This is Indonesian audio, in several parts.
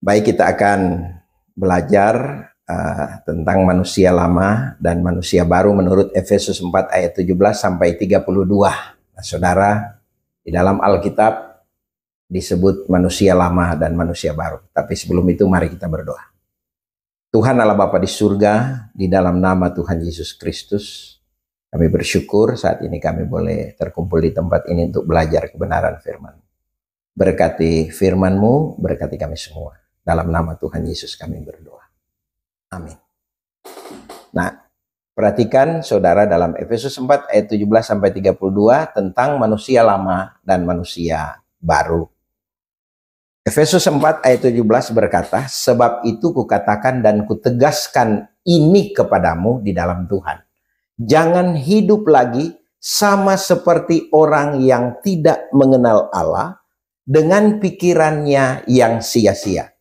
Baik, kita akan belajar tentang manusia lama dan manusia baru menurut Efesus 4 ayat 17 sampai 32. Nah, saudara, di dalam Alkitab disebut manusia lama dan manusia baru. Tapi sebelum itu mari kita berdoa. Tuhan Allah Bapa di surga, di dalam nama Tuhan Yesus Kristus, kami bersyukur saat ini kami boleh terkumpul di tempat ini untuk belajar kebenaran firman. Berkati firman-Mu, berkati kami semua. Dalam nama Tuhan Yesus kami berdoa. Amin. Nah, perhatikan saudara dalam Efesus 4 ayat 17 sampai 32 tentang manusia lama dan manusia baru. Efesus 4 ayat 17 berkata, sebab itu kukatakan dan kutegaskan ini kepadamu di dalam Tuhan. Jangan hidup lagi sama seperti orang yang tidak mengenal Allah dengan pikirannya yang sia-sia.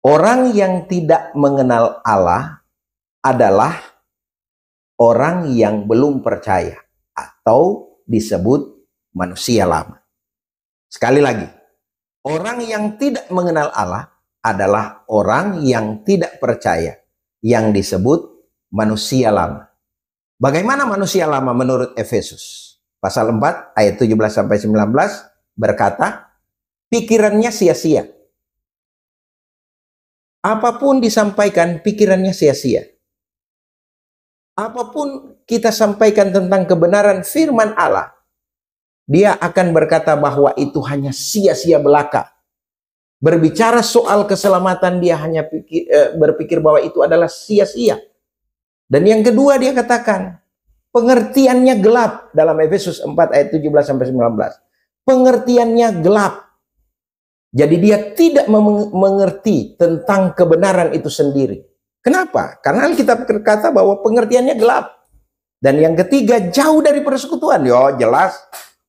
Orang yang tidak mengenal Allah adalah orang yang belum percaya atau disebut manusia lama. Sekali lagi, orang yang tidak mengenal Allah adalah orang yang tidak percaya yang disebut manusia lama. Bagaimana manusia lama menurut Efesus? Pasal 4 ayat 17 sampai 19 berkata, pikirannya sia-sia. Apapun disampaikan, pikirannya sia-sia. Apapun kita sampaikan tentang kebenaran firman Allah, dia akan berkata bahwa itu hanya sia-sia belaka. Berbicara soal keselamatan, dia hanya berpikir bahwa itu adalah sia-sia. Dan yang kedua dia katakan, pengertiannya gelap dalam Efesus 4 ayat 17 sampai 19. Pengertiannya gelap. Jadi dia tidak mengerti tentang kebenaran itu sendiri. Kenapa? Karena Alkitab berkata bahwa pengertiannya gelap. Dan yang ketiga, jauh dari persekutuan. Yo, jelas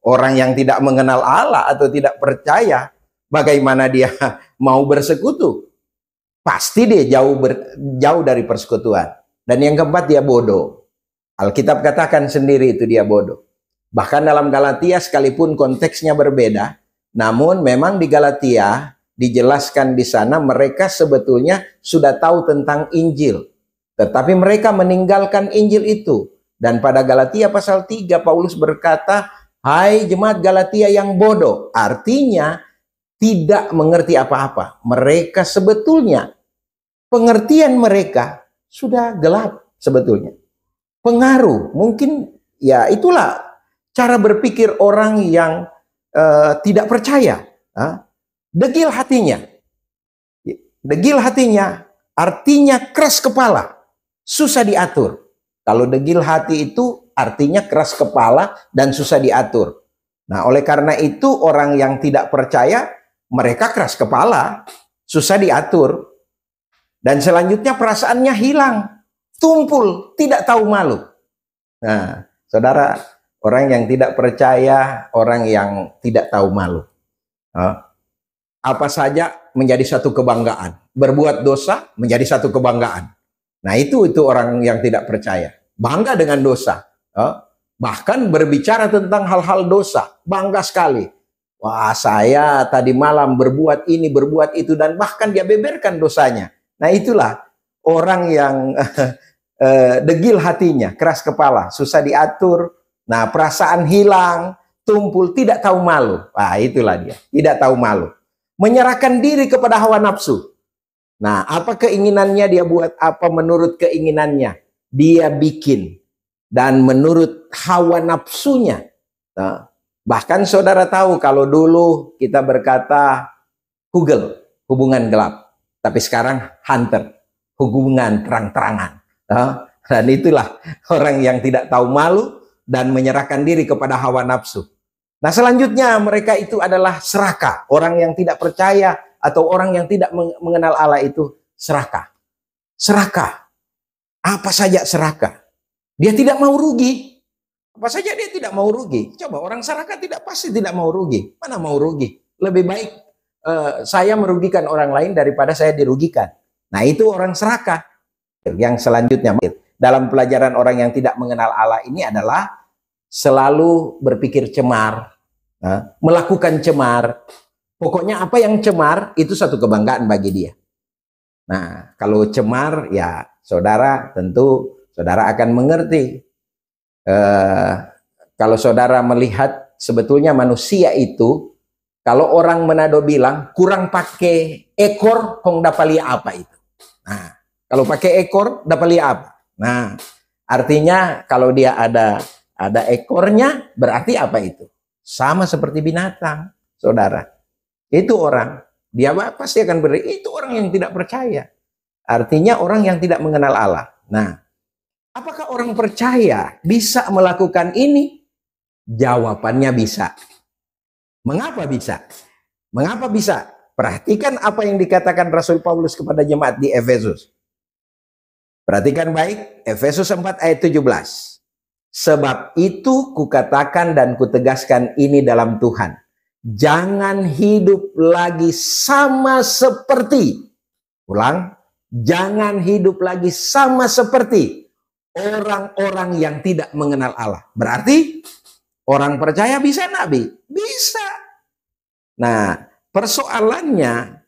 orang yang tidak mengenal Allah atau tidak percaya, bagaimana dia mau bersekutu? Pasti dia jauh dari persekutuan. Dan yang keempat, dia bodoh. Alkitab katakan sendiri itu dia bodoh. Bahkan dalam Galatia sekalipun konteksnya berbeda, namun memang di Galatia dijelaskan di sana mereka sebetulnya sudah tahu tentang Injil. Tetapi mereka meninggalkan Injil itu. Dan pada Galatia pasal 3 Paulus berkata, hai jemaat Galatia yang bodoh. Artinya tidak mengerti apa-apa. Mereka sebetulnya, pengertian mereka sudah gelap sebetulnya. Pengaruh, mungkin ya itulah cara berpikir orang yang tidak percaya. Degil hatinya. Degil hatinya artinya keras kepala, susah diatur. Kalau degil hati itu artinya keras kepala dan susah diatur. Nah, oleh karena itu orang yang tidak percaya, mereka keras kepala, susah diatur. Dan selanjutnya perasaannya hilang, tumpul, tidak tahu malu. Nah, saudara, orang yang tidak percaya, orang yang tidak tahu malu. Apa saja menjadi satu kebanggaan. Berbuat dosa menjadi satu kebanggaan. Nah itu orang yang tidak percaya. Bangga dengan dosa. Bahkan berbicara tentang hal-hal dosa. Bangga sekali. Wah, saya tadi malam berbuat ini, berbuat itu. Dan bahkan dia beberkan dosanya. Nah itulah orang yang degil hatinya, keras kepala, susah diatur. Nah, perasaan hilang, tumpul, tidak tahu malu. Nah, itulah dia, tidak tahu malu. Menyerahkan diri kepada hawa nafsu. Nah, apa keinginannya dia buat apa menurut keinginannya. Dia bikin. Dan menurut hawa nafsunya. Nah, bahkan saudara tahu kalau dulu kita berkata Google, hubungan gelap. Tapi sekarang hunter, hubungan terang-terangan. Dan itulah orang yang tidak tahu malu dan menyerahkan diri kepada hawa nafsu. Nah selanjutnya mereka itu adalah serakah. Orang yang tidak percaya atau orang yang tidak mengenal Allah itu serakah. Serakah. Apa saja serakah. Dia tidak mau rugi. Apa saja dia tidak mau rugi. Coba orang serakah pasti tidak mau rugi. Mana mau rugi? Lebih baik saya merugikan orang lain daripada saya dirugikan. Nah itu orang serakah. Yang selanjutnya dalam pelajaran orang yang tidak mengenal Allah ini adalah selalu berpikir cemar, melakukan cemar, Pokoknya apa yang cemar itu satu kebanggaan bagi dia. Nah, kalau cemar ya saudara tentu saudara akan mengerti. Kalau saudara melihat sebetulnya manusia itu, kalau orang Manado bilang kurang pakai ekor, kong dapat lihat apa itu. Nah, kalau pakai ekor dapat lihat apa. Nah, artinya kalau dia ada ekornya, berarti apa itu? Sama seperti binatang, saudara. Itu orang, dia pasti akan beri. Itu orang yang tidak percaya. Artinya orang yang tidak mengenal Allah. Nah, apakah orang percaya bisa melakukan ini? Jawabannya bisa. Mengapa bisa? Mengapa bisa? Perhatikan apa yang dikatakan Rasul Paulus kepada jemaat di Efesus. Perhatikan baik, Efesus 4 ayat 17. Sebab itu kukatakan dan kutegaskan ini dalam Tuhan. Jangan hidup lagi sama seperti, ulang, jangan hidup lagi sama seperti orang-orang yang tidak mengenal Allah. Berarti orang percaya bisa nabi? Bisa. Nah, persoalannya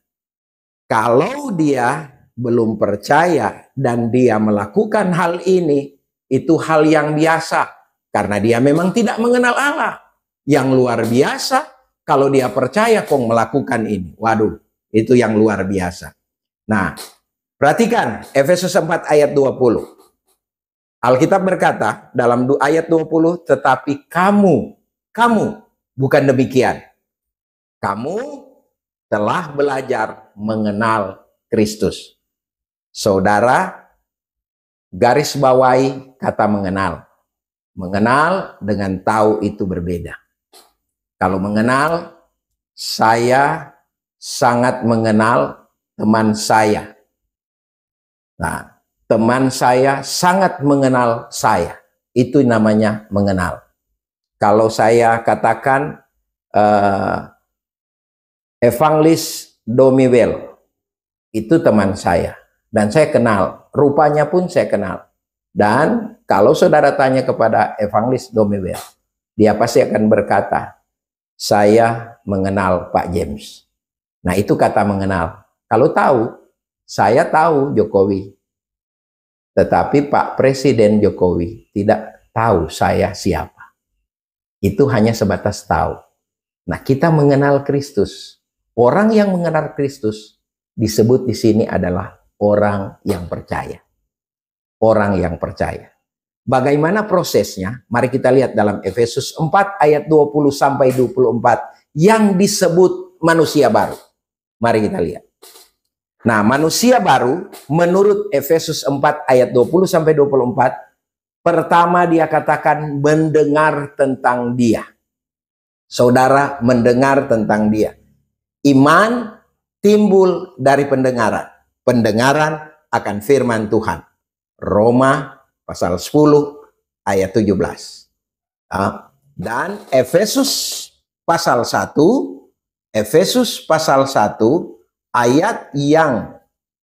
kalau dia belum percaya dan dia melakukan hal ini, itu hal yang biasa karena dia memang tidak mengenal Allah. Yang luar biasa kalau dia percaya kok melakukan ini. Waduh, itu yang luar biasa. Nah, perhatikan Efesus 4 ayat 20. Alkitab berkata dalam ayat 20, tetapi kamu, bukan demikian. Kamu telah belajar mengenal Kristus. Saudara, garis bawahi kata mengenal. Mengenal dengan tahu itu berbeda. Kalau mengenal, saya sangat mengenal teman saya. Nah, teman saya sangat mengenal saya. Itu namanya mengenal. Kalau saya katakan Evangelis Domiwel, itu teman saya. Dan saya kenal, rupanya pun saya kenal. Dan kalau saudara tanya kepada Evangelis Domiwel, dia pasti akan berkata, saya mengenal Pak James. Nah, itu kata mengenal. Kalau tahu, saya tahu Jokowi. Tetapi Pak Presiden Jokowi tidak tahu saya siapa. Itu hanya sebatas tahu. Nah, kita mengenal Kristus. Orang yang mengenal Kristus disebut di sini adalah orang yang percaya. Orang yang percaya. Bagaimana prosesnya? Mari kita lihat dalam Efesus 4 ayat 20 sampai 24 yang disebut manusia baru. Mari kita lihat. Nah, manusia baru menurut Efesus 4 ayat 20 sampai 24, pertama dia katakan mendengar tentang dia. Saudara mendengar tentang dia. Iman timbul dari pendengaran. Pendengaran akan firman Tuhan. Roma pasal 10 ayat 17. Dan Efesus pasal 1 ayat yang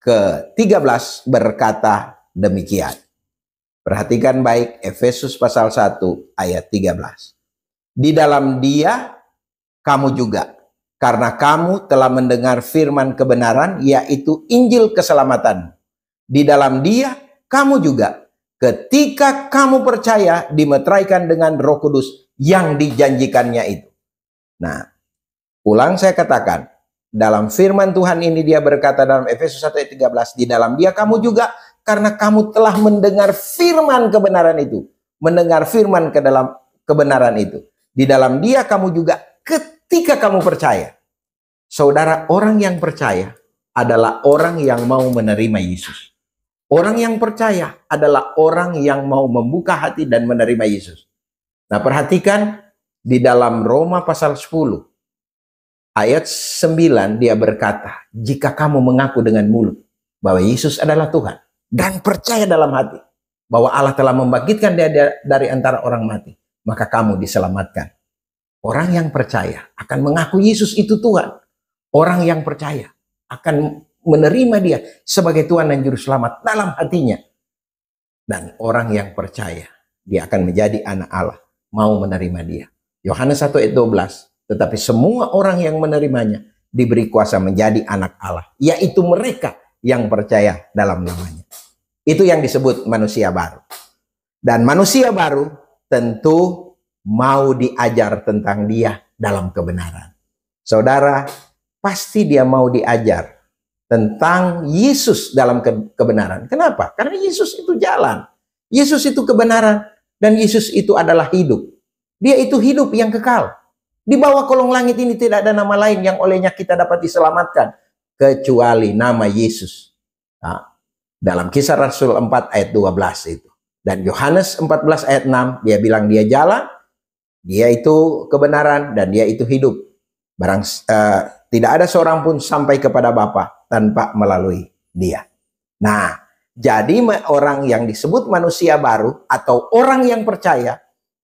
ke-13 berkata demikian. Perhatikan baik Efesus pasal 1 ayat 13. Di dalam dia kamu juga, karena kamu telah mendengar firman kebenaran, yaitu Injil keselamatan. Di dalam dia kamu juga, ketika kamu percaya, dimeteraikan dengan Roh Kudus yang dijanjikannya itu. Nah, ulang saya katakan, dalam firman Tuhan ini dia berkata dalam Efesus 1 ayat 13, di dalam dia kamu juga, karena kamu telah mendengar firman kebenaran itu. Mendengar firman ke dalam kebenaran itu. Di dalam dia kamu juga ketika kamu percaya. Saudara, orang yang percaya adalah orang yang mau menerima Yesus. Orang yang percaya adalah orang yang mau membuka hati dan menerima Yesus. Nah, perhatikan di dalam Roma pasal 10 ayat 9 dia berkata, jika kamu mengaku dengan mulut bahwa Yesus adalah Tuhan dan percaya dalam hati bahwa Allah telah membangkitkan dia dari antara orang mati, maka kamu diselamatkan. Orang yang percaya akan mengaku Yesus itu Tuhan. Orang yang percaya akan menerima dia sebagai Tuhan dan Juru Selamat dalam hatinya. Dan orang yang percaya, dia akan menjadi anak Allah, mau menerima dia. Yohanes 1 ayat 12, tetapi semua orang yang menerimanya, diberi kuasa menjadi anak Allah, yaitu mereka yang percaya dalam namanya. Itu yang disebut manusia baru. Dan manusia baru tentu mau diajar tentang dia dalam kebenaran. Saudara, pasti dia mau diajar tentang Yesus dalam kebenaran. Kenapa? Karena Yesus itu jalan. Yesus itu kebenaran. Dan Yesus itu adalah hidup. Dia itu hidup yang kekal. Di bawah kolong langit ini tidak ada nama lain yang olehnya kita dapat diselamatkan, kecuali nama Yesus. Nah, dalam Kisah Rasul 4 ayat 12 itu. Dan Yohanes 14 ayat 6, dia bilang dia jalan, dia itu kebenaran, dan dia itu hidup. Tidak ada seorang pun sampai kepada Bapa tanpa melalui dia. Nah, jadi orang yang disebut manusia baru atau orang yang percaya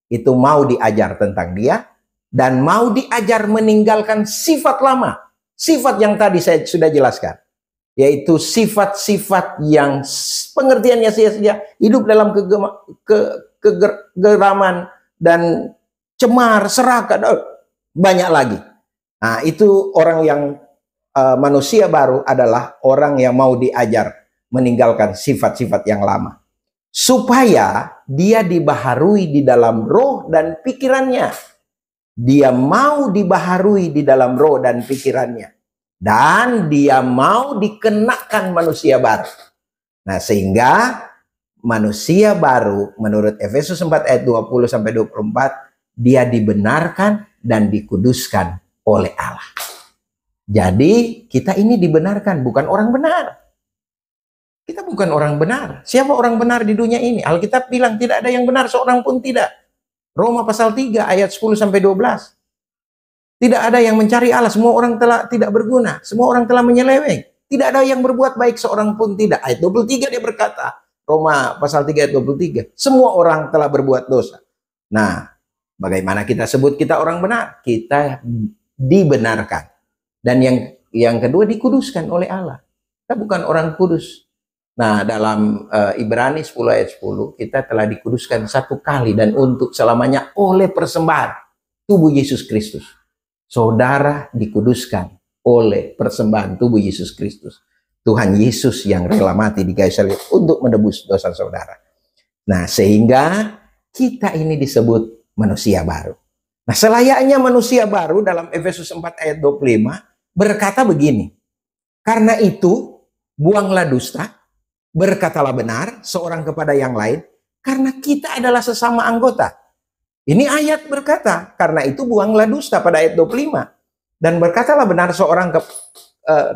itu mau diajar tentang dia dan mau diajar meninggalkan sifat lama. Sifat yang tadi saya sudah jelaskan. Yaitu sifat-sifat yang pengertiannya sia-sia, hidup dalam kegeraman dan cemar, serakah, banyak lagi. Nah, itu orang yang manusia baru adalah orang yang mau diajar meninggalkan sifat-sifat yang lama, supaya dia dibaharui di dalam roh dan pikirannya. Dia mau dibaharui di dalam roh dan pikirannya, dan dia mau dikenakan manusia baru. Nah, sehingga manusia baru menurut Efesus 4 ayat 20 sampai 24, dia dibenarkan dan dikuduskan oleh Allah. Jadi kita ini dibenarkan, bukan orang benar. Kita bukan orang benar. Siapa orang benar di dunia ini? Alkitab bilang tidak ada yang benar, seorang pun tidak. Roma pasal 3 ayat 10 sampai 12. Tidak ada yang mencari Allah, semua orang telah tidak berguna, semua orang telah menyeleweng. Tidak ada yang berbuat baik, seorang pun tidak. Ayat 23 dia berkata, Roma pasal 3 ayat 23, semua orang telah berbuat dosa. Nah, bagaimana kita sebut kita orang benar? Kita dibenarkan. Dan yang kedua, dikuduskan oleh Allah. Kita bukan orang kudus. Nah, dalam Ibrani 10 ayat 10, kita telah dikuduskan satu kali dan untuk selamanya oleh persembahan tubuh Yesus Kristus. Saudara dikuduskan oleh persembahan tubuh Yesus Kristus. Tuhan Yesus yang rela mati di kayu salib untuk menebus dosa saudara. Nah, sehingga kita ini disebut manusia baru. Nah, selayaknya manusia baru dalam Efesus 4 ayat 25 berkata begini. Karena itu, buanglah dusta, berkatalah benar seorang kepada yang lain, karena kita adalah sesama anggota. Ini ayat berkata, karena itu buanglah dusta pada ayat 25. Dan berkatalah benar seorang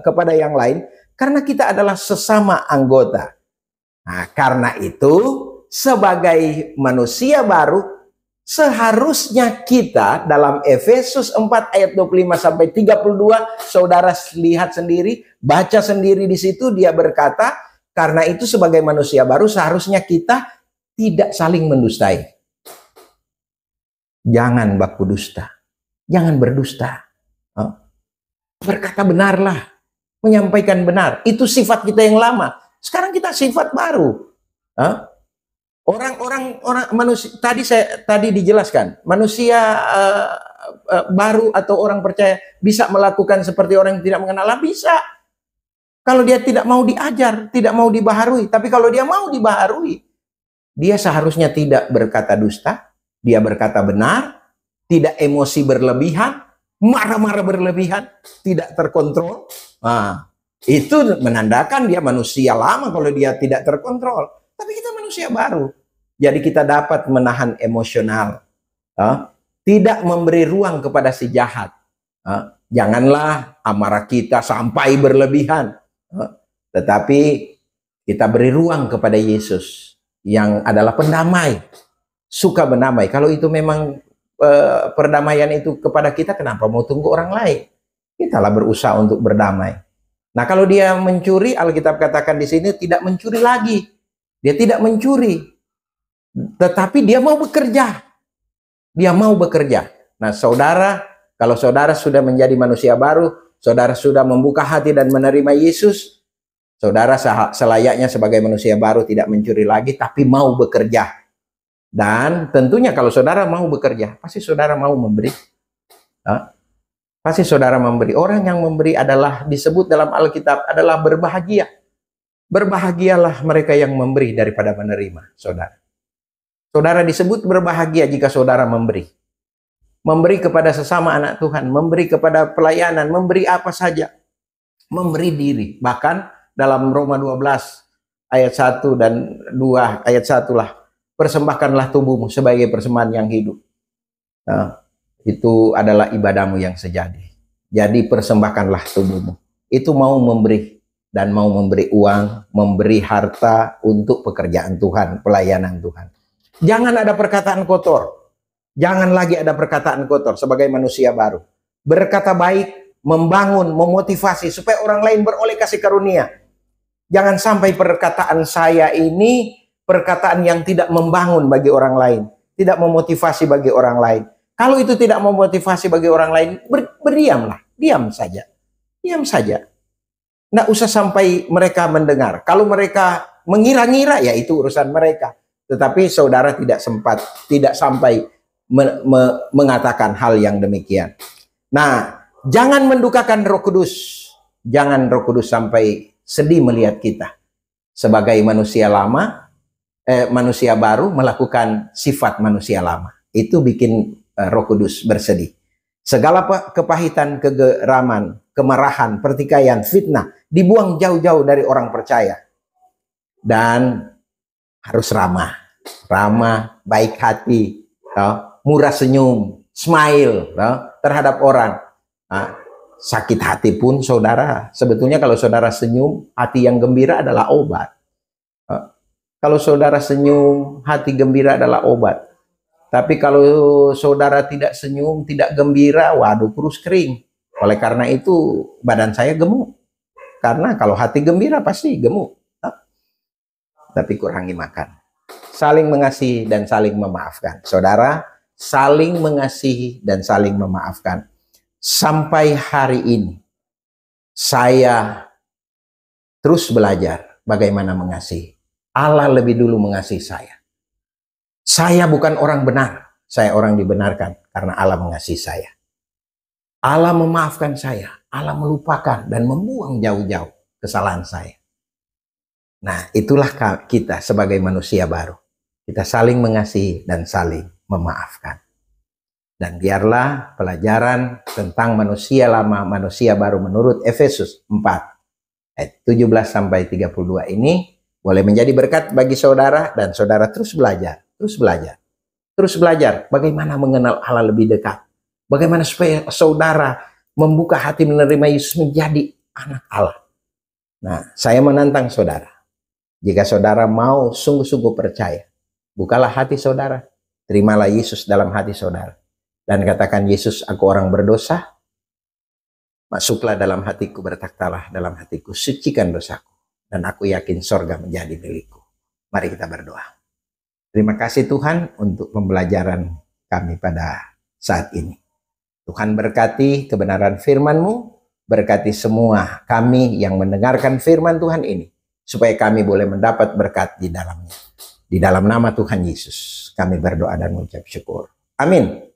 kepada yang lain, karena kita adalah sesama anggota. Nah, karena itu, sebagai manusia baru, seharusnya kita dalam Efesus 4 ayat 25 sampai 32, saudara lihat sendiri, baca sendiri di situ, dia berkata, karena itu sebagai manusia baru seharusnya kita tidak saling mendustai. Jangan baku dusta. Jangan berdusta. Berkata benarlah. Menyampaikan benar. Itu sifat kita yang lama. Sekarang kita sifat baru. Orang manusia tadi dijelaskan. Manusia baru atau orang percaya bisa melakukan seperti orang yang tidak mengenal Allah. Bisa. Kalau dia tidak mau diajar, tidak mau dibaharui. Tapi kalau dia mau dibaharui, dia seharusnya tidak berkata dusta, dia berkata benar, tidak emosi berlebihan, marah-marah berlebihan, tidak terkontrol. Nah, itu menandakan dia manusia lama kalau dia tidak terkontrol. Tapi kita manusia baru. Jadi kita dapat menahan emosional. Tidak memberi ruang kepada si jahat. Janganlah amarah kita sampai berlebihan. Tetapi kita beri ruang kepada Yesus yang adalah pendamai, suka berdamai. Kalau itu memang perdamaian itu kepada kita, kenapa mau tunggu orang lain? Kitalah berusaha untuk berdamai. Nah, kalau dia mencuri, Alkitab katakan di sini tidak mencuri lagi. Dia tidak mencuri, tetapi dia mau bekerja. Dia mau bekerja. Nah, saudara, kalau saudara sudah menjadi manusia baru, saudara sudah membuka hati dan menerima Yesus, saudara selayaknya sebagai manusia baru tidak mencuri lagi, tapi mau bekerja. Dan tentunya kalau saudara mau bekerja, pasti saudara mau memberi. Pasti saudara memberi. Orang yang memberi adalah disebut dalam Alkitab adalah berbahagia. Berbahagialah mereka yang memberi daripada menerima, saudara. Saudara disebut berbahagia jika saudara memberi. Memberi kepada sesama anak Tuhan, memberi kepada pelayanan, memberi apa saja. Memberi diri. Bahkan dalam Roma 12 ayat 1 dan 2 ayat 1 lah. Persembahkanlah tubuhmu sebagai persembahan yang hidup. Nah, itu adalah ibadahmu yang sejati. Jadi persembahkanlah tubuhmu. Itu mau memberi. Dan mau memberi uang, memberi harta untuk pekerjaan Tuhan, pelayanan Tuhan. Jangan ada perkataan kotor. Jangan lagi ada perkataan kotor sebagai manusia baru. Berkata baik, membangun, memotivasi supaya orang lain beroleh kasih karunia. Jangan sampai perkataan saya ini perkataan yang tidak membangun bagi orang lain. Tidak memotivasi bagi orang lain. Kalau itu tidak memotivasi bagi orang lain, berdiamlah. Diam saja. Diam saja. Nggak usah sampai mereka mendengar. Kalau mereka mengira-ngira, ya itu urusan mereka. Tetapi saudara tidak sampai mengatakan hal yang demikian. Nah, jangan mendukakan Roh Kudus. Jangan Roh Kudus sampai sedih melihat kita. Sebagai manusia lama, manusia baru melakukan sifat manusia lama. Itu bikin Roh Kudus bersedih. Segala kepahitan, kegeraman, kemarahan, pertikaian, fitnah dibuang jauh-jauh dari orang percaya. Dan harus ramah, baik hati, murah senyum, smile terhadap orang. Sakit hati pun saudara, sebetulnya kalau saudara senyum, hati yang gembira adalah obat. Kalau saudara senyum, hati gembira adalah obat. Tapi kalau saudara tidak senyum, tidak gembira, waduh kurus kering. Oleh karena itu badan saya gemuk. Karena kalau hati gembira pasti gemuk. Tapi kurangi makan. Saling mengasihi dan saling memaafkan. Saudara, saling mengasihi dan saling memaafkan. Sampai hari ini, saya terus belajar bagaimana mengasihi. Allah lebih dulu mengasihi saya. Saya bukan orang benar, saya orang dibenarkan karena Allah mengasihi saya. Allah memaafkan saya, Allah melupakan dan membuang jauh-jauh kesalahan saya. Nah, itulah kita sebagai manusia baru. Kita saling mengasihi dan saling memaafkan. Dan biarlah pelajaran tentang manusia lama, manusia baru menurut Efesus 4 ayat 17 sampai 32 ini boleh menjadi berkat bagi saudara dan saudara terus belajar. Terus belajar bagaimana mengenal Allah lebih dekat. Bagaimana supaya saudara membuka hati menerima Yesus menjadi anak Allah. Nah, saya menantang saudara. Jika saudara mau sungguh-sungguh percaya, bukalah hati saudara. Terimalah Yesus dalam hati saudara. Dan katakan, Yesus, aku orang berdosa. Masuklah dalam hatiku, bertakhtalah dalam hatiku. Sucikan dosaku. Dan aku yakin sorga menjadi milikku. Mari kita berdoa. Terima kasih Tuhan untuk pembelajaran kami pada saat ini. Tuhan berkati kebenaran firman-Mu, berkati semua kami yang mendengarkan firman Tuhan ini, supaya kami boleh mendapat berkat di dalamnya. Di dalam nama Tuhan Yesus, kami berdoa dan mengucap syukur. Amin.